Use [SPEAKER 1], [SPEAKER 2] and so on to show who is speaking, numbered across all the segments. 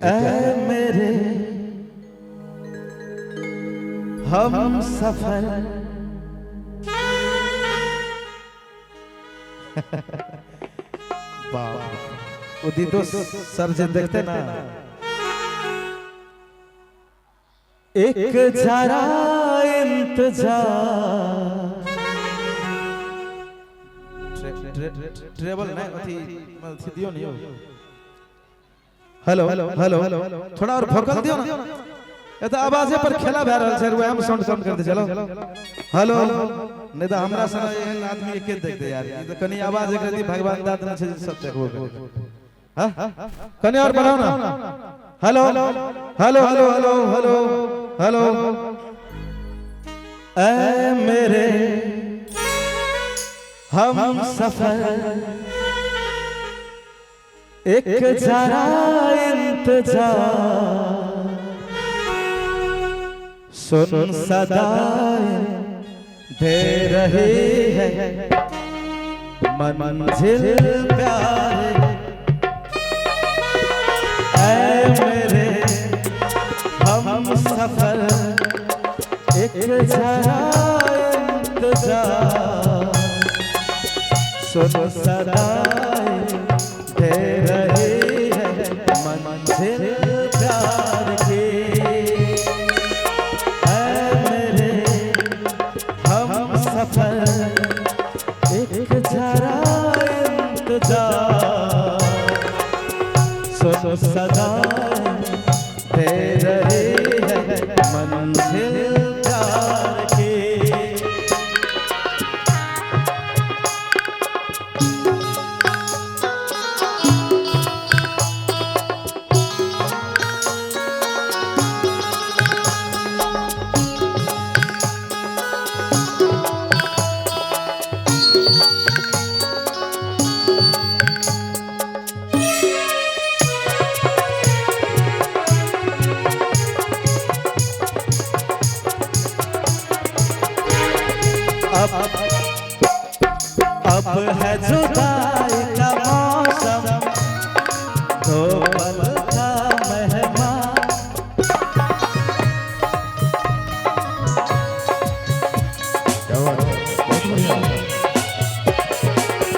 [SPEAKER 1] ऐ मेरे हम सफर उदित सर जे देखते ना एक जरा इंतजार ट्रेवल नहीं अथी दियो नहीं हेलो हेलो थोड़ा और भोकल दियो ना ए तो आवाजे पर खेला भै रहल छै हम साउंड कम कर दे चलो हेलो नहीं तो हमरा सना एहन आदमी एके देख दे यार ई तो कनी आवाज एक रती भगवान दात न छै सब देखबो हां कनी और बढ़ाओ ना hello hello hello hello hello hello ऐ मेरे हम सफर एक जरा इंतजार सुन सदाएं दे रही है मंजिल प्यारे ऐ मेरे हम सफर एक जरा इंतजार सुन सदाएं दे रही है मंजिल प्यार की ऐ मेरे हम सफर एक जरा इंतजार सुन सदाएं दे रही है मंजिल प्यार की अब है जुदाई का मौसम दो पल का मेहमान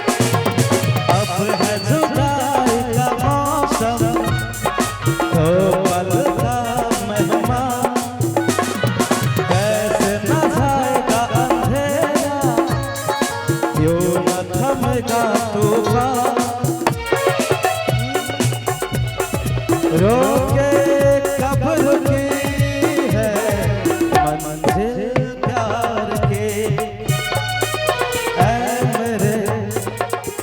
[SPEAKER 1] अब है जुदाई का मौसम दो पल का मेहमान कैसे न जाएगा अंधेरा क्यों न थमेगा तूफान रोके कब रुकी है मंजिल प्यार की ऐ मेरे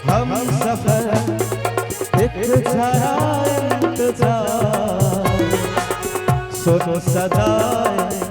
[SPEAKER 1] हम सफर एक जरा इंतजार सुन सदाएं